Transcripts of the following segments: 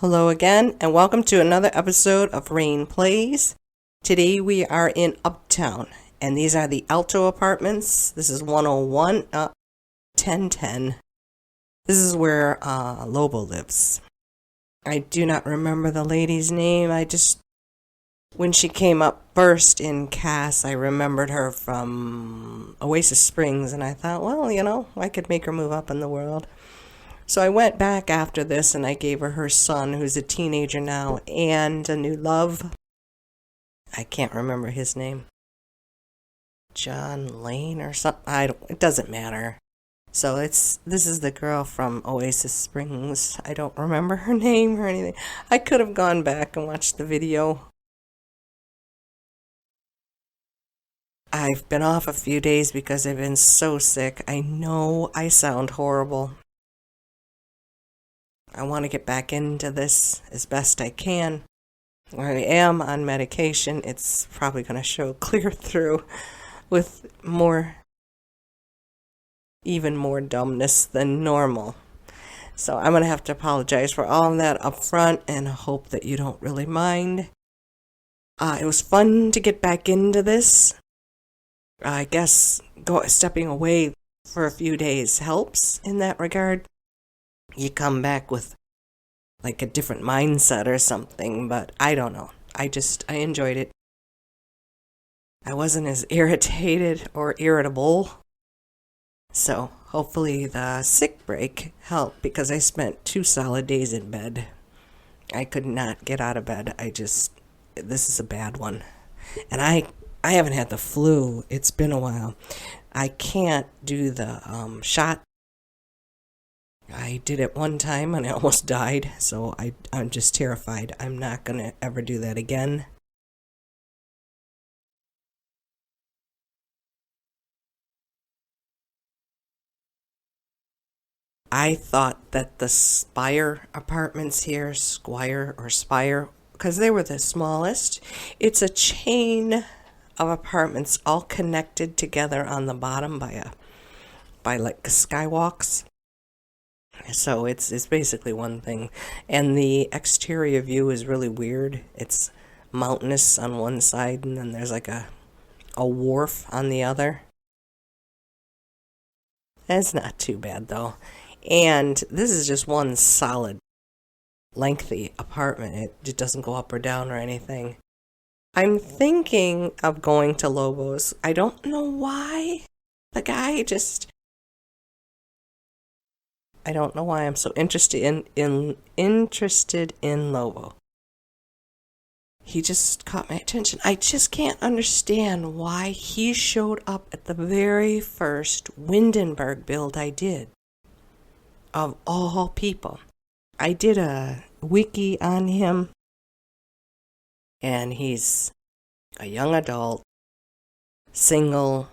Hello again, and welcome to another episode of Raine Plays. Today we are in Uptown, and these are the Alto apartments. This is 101, 1010. This is where Lobo lives. I do not remember the lady's name. When she came up first in cast, I remembered her from Oasis Springs, and I thought, well, I could make her move up in the world. So I went back after this and I gave her son, who's a teenager now, and a new love. I can't remember his name. John Lane or something. It doesn't matter. So this is the girl from Oasis Springs. I don't remember her name or anything. I could have gone back and watched the video. I've been off a few days because I've been so sick. I know I sound horrible. I want to get back into this as best I can. I am on medication. It's probably going to show clear through with even more dumbness than normal. So I'm going to have to apologize for all of that up front and hope that you don't really mind. It was fun to get back into this. I guess stepping away for a few days helps in that regard. You come back with like a different mindset or something, but I don't know. I enjoyed it. I wasn't as irritated or irritable. So hopefully the sick break helped because I spent 2 solid days in bed. I could not get out of bed. This is a bad one. And I haven't had the flu. It's been a while. I can't do the shot. I did it one time and I almost died, so I'm just terrified. I'm not going to ever do that again. I thought that the Spire apartments here, Squire or Spire, because they were the smallest, it's a chain of apartments all connected together on the bottom by like skywalks. So it's basically one thing. And the exterior view is really weird. It's mountainous on one side and then there's like a wharf on the other. It's not too bad though. And this is just one solid lengthy apartment. It doesn't go up or down or anything. I'm thinking of going to Lobo's. I don't know why. The guy just I don't know why I'm so interested in Lobo. He just caught my attention. I just can't understand why he showed up at the very first Windenburg build I did. Of all people. I did a wiki on him, and he's a young adult, single,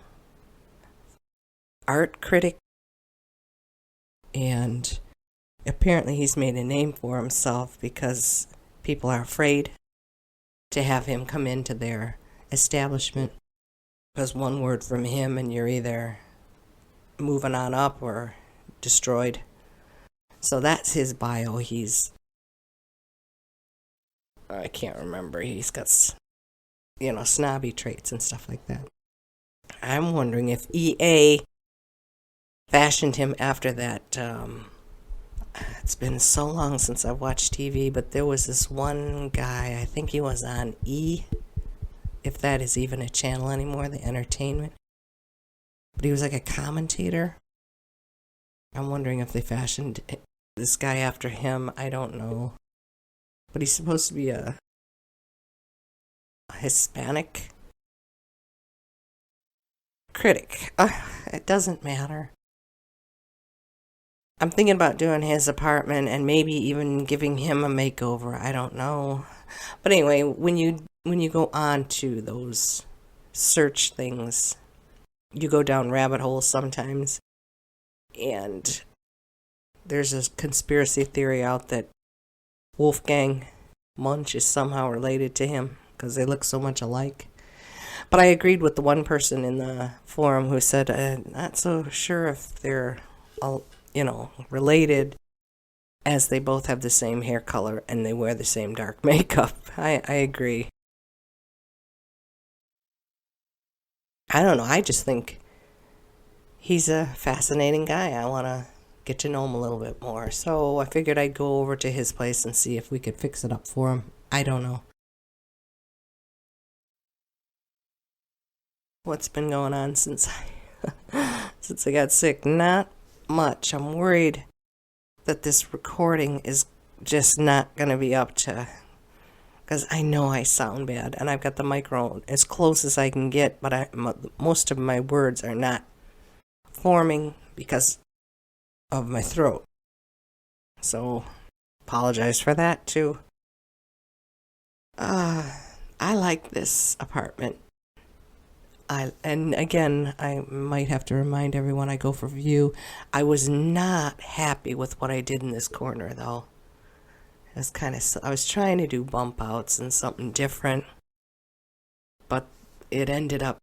art critic, and apparently he's made a name for himself because people are afraid to have him come into their establishment. Because one word from him and you're either moving on up or destroyed. So that's his bio. I can't remember. He's got, snobby traits and stuff like that. I'm wondering if EA fashioned him after that. It's been so long since I've watched TV, but there was this one guy, I think he was on E, if that is even a channel anymore, the entertainment. But he was like a commentator. I'm wondering if they fashioned this guy after him. I don't know. But he's supposed to be a Hispanic critic. It doesn't matter. I'm thinking about doing his apartment and maybe even giving him a makeover. I don't know. But anyway, when you go on to those search things, you go down rabbit holes sometimes. And there's a conspiracy theory out that Wolfgang Munch is somehow related to him because they look so much alike. But I agreed with the one person in the forum who said, not so sure if they're all related. as they both have the same hair color and they wear the same dark makeup. I agree. I don't know, I just think he's a fascinating guy. I want to get to know him a little bit more. So I figured I'd go over to his place and see if we could fix it up for him. I don't know what's been going on since since I got sick. Not much. I'm worried that this recording is just not going to be up to, because I know I sound bad and I've got the microphone as close as I can get, but most of my words are not forming because of my throat. So apologize for that too. I like this apartment. And again, I might have to remind everyone I go for view. I was not happy with what I did in this corner though. It was I was trying to do bump outs and something different, but it ended up,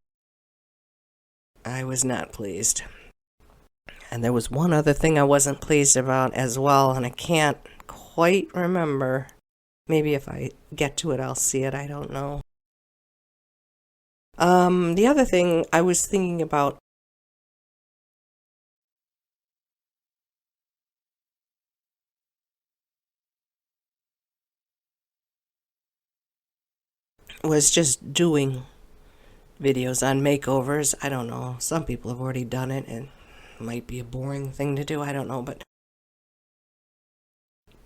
I was not pleased. And there was one other thing I wasn't pleased about as well, and I can't quite remember. Maybe if I get to it, I'll see it. I don't know. The other thing I was thinking about was just doing videos on makeovers. I don't know. Some people have already done it, and it might be a boring thing to do. I don't know, but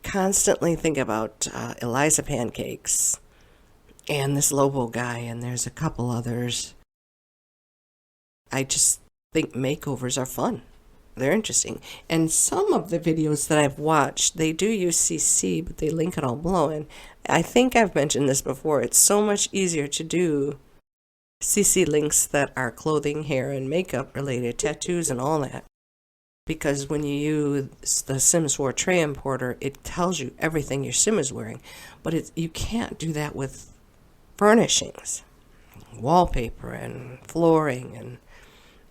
constantly think about Eliza Pancakes and this Lobo guy, and there's a couple others. I just think makeovers are fun. They're interesting. And some of the videos that I've watched, they do use CC, but they link it all below. And I think I've mentioned this before. It's so much easier to do CC links that are clothing, hair, and makeup related, tattoos, and all that. Because when you use the Sims 4 tray importer, it tells you everything your sim is wearing. But you can't do that with furnishings, wallpaper, and flooring, and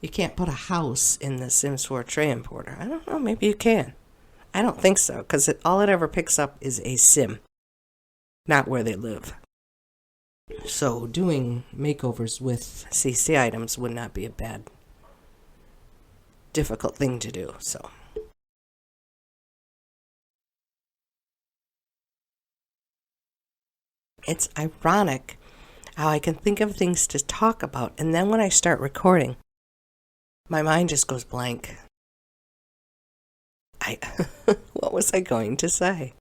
you can't put a house in the Sims 4 tray importer. I don't know, maybe you can. I don't think so, because all it ever picks up is a sim, not where they live. So doing makeovers with CC items would not be a bad, difficult thing to do. So it's ironic how I can think of things to talk about, and then when I start recording, my mind just goes blank. What was I going to say?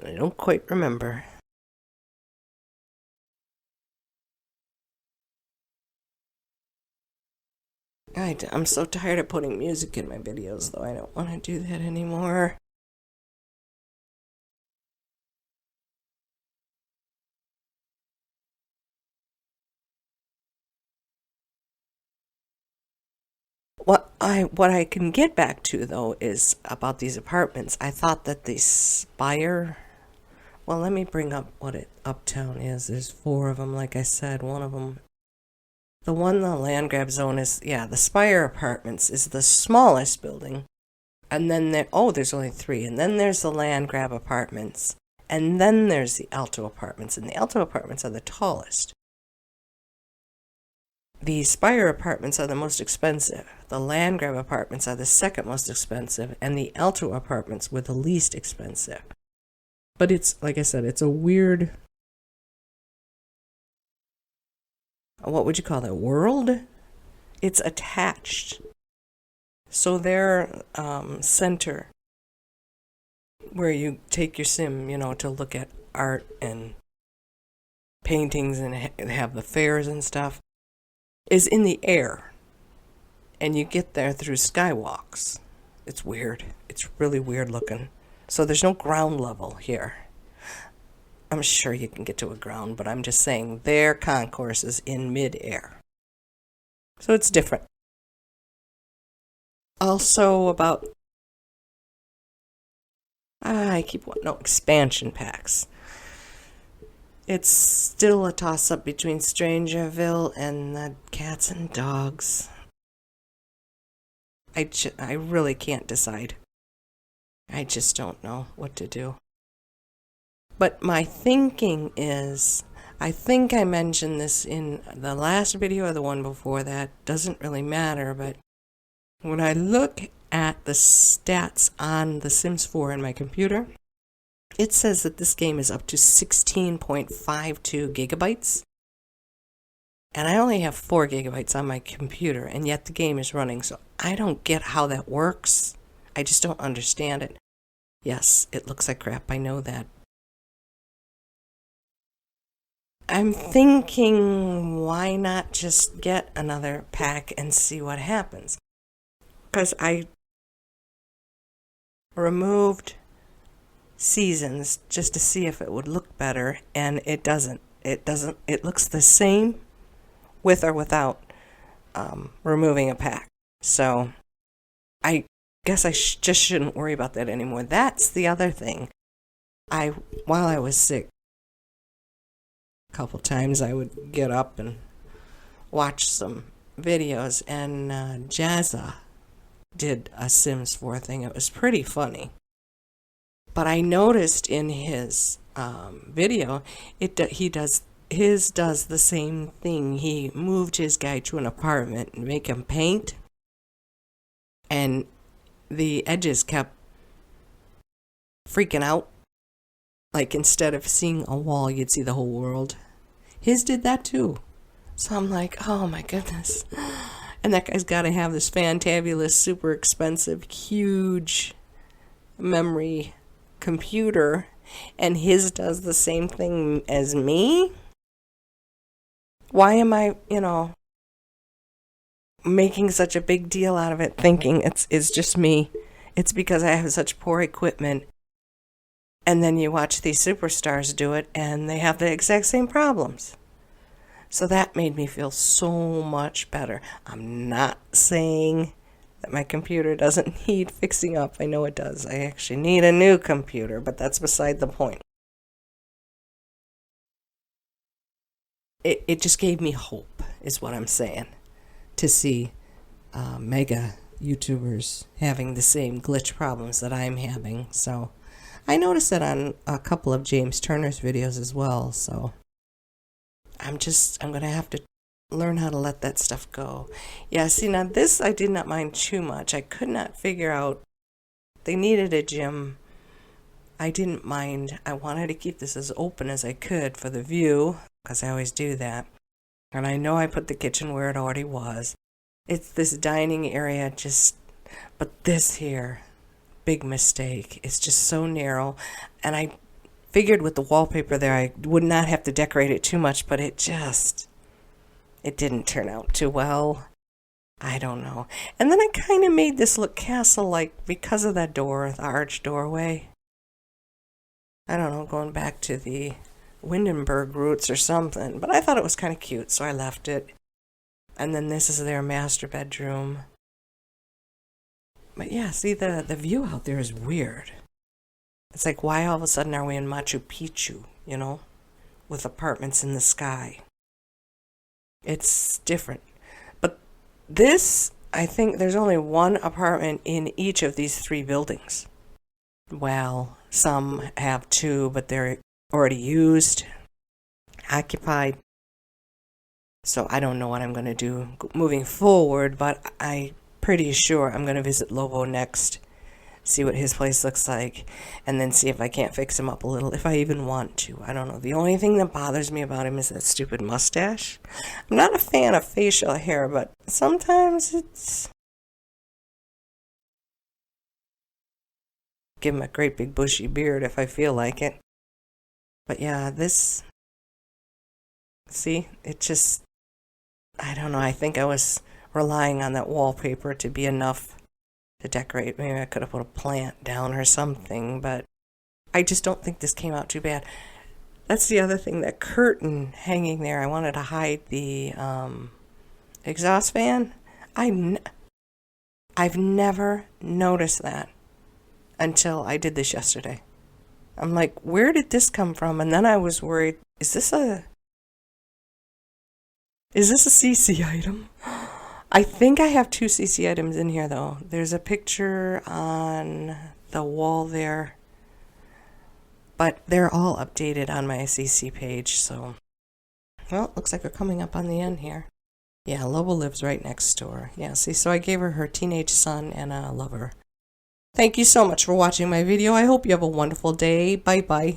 I don't quite remember. I'm so tired of putting music in my videos, though. I don't want to do that anymore. What I can get back to though is about these apartments. I thought that the Spire. Well, let me bring up what Uptown is. There's 4 of them, like I said. One of them, the one the land grab zone is, the Spire Apartments is the smallest building, and then there's only 3, and then there's the land grab apartments, and then there's the Alto Apartments, and the Alto Apartments are the tallest. The Spire Apartments are the most expensive. The land grab apartments are the second most expensive, and the Alto Apartments were the least expensive. But it's, like I said, it's a weird, what would you call that, world? It's attached. So their center, where you take your sim, to look at art and paintings and have the fairs and stuff, is in the air, and you get there through skywalks. It's weird. It's really weird looking. So there's no ground level here. I'm sure you can get to a ground, but I'm just saying their concourse is in mid-air. So it's different. Also about, I keep wanting, no, expansion packs. It's still a toss-up between Strangerville and the cats and dogs. I really can't decide. I just don't know what to do. But my thinking is, I think I mentioned this in the last video or the one before that, doesn't really matter, but when I look at the stats on The Sims 4 in my computer, it says that this game is up to 16.52 gigabytes. And I only have 4 gigabytes on my computer, and yet the game is running, so I don't get how that works. I just don't understand it. Yes, it looks like crap, I know that. I'm thinking, why not just get another pack and see what happens? Because I removed seasons just to see if it would look better, and it doesn't. It looks the same with or without removing a pack. So I guess I just shouldn't worry about that anymore. That's the other thing. While I was sick, a couple times I would get up and watch some videos, and Jazza did a Sims 4 thing. It was pretty funny. But I noticed in his video, his does the same thing. He moved his guy to an apartment and make him paint, and the edges kept freaking out. Like, instead of seeing a wall, you'd see the whole world. His did that too. So I'm like, oh my goodness. And that guy's got to have this fantabulous, super expensive, huge memory computer, and his does the same thing as me? Why am I, making such a big deal out of it, thinking it's just me? It's because I have such poor equipment. And then you watch these superstars do it, and they have the exact same problems. So that made me feel so much better. I'm not saying that my computer doesn't need fixing up. I know it does. I actually need a new computer, but that's beside the point. It just gave me hope, is what I'm saying, to see mega YouTubers having the same glitch problems that I'm having. So I noticed that on a couple of James Turner's videos as well, so I'm going to have to learn how to let that stuff go. Yeah, see, now this I did not mind too much. I could not figure out, they needed a gym. I didn't mind. I wanted to keep this as open as I could for the view, because I always do that. And I know I put the kitchen where it already was. It's this dining area, but this here, big mistake. It's just so narrow, and I figured with the wallpaper there I would not have to decorate it too much, but it didn't turn out too well. I don't know. And then I kind of made this look castle-like because of that door, the arched doorway. I don't know, going back to the Windenburg roots or something, but I thought it was kind of cute, so I left it. And then this is their master bedroom. But yeah, see, the view out there is weird. It's like, why all of a sudden are we in Machu Picchu, with apartments in the sky? It's different. But this, I think there's only one apartment in each of these 3 buildings. Well, some have 2, but they're already used, occupied. So I don't know what I'm going to do moving forward, but I'm pretty sure I'm going to visit Lobo next, see what his place looks like, and then see if I can't fix him up a little, if I even want to. I don't know. The only thing that bothers me about him is that stupid mustache. I'm not a fan of facial hair, but sometimes it's... Give him a great big bushy beard if I feel like it. But yeah, this... See, it just... I don't know. I think I was relying on that wallpaper to be enough to decorate. Maybe I could have put a plant down or something, but I just don't think this came out too bad. That's the other thing, that curtain hanging there. I wanted to hide the exhaust fan. I've never noticed that until I did this yesterday. I'm like, where did this come from? And then I was worried, is this a CC item? I think I have 2 CC items in here, though. There's a picture on the wall there. But they're all updated on my CC page, so... Well, looks like we're coming up on the end here. Yeah, Lola lives right next door. Yeah, see, so I gave her her teenage son and a lover. Thank you so much for watching my video. I hope you have a wonderful day. Bye-bye.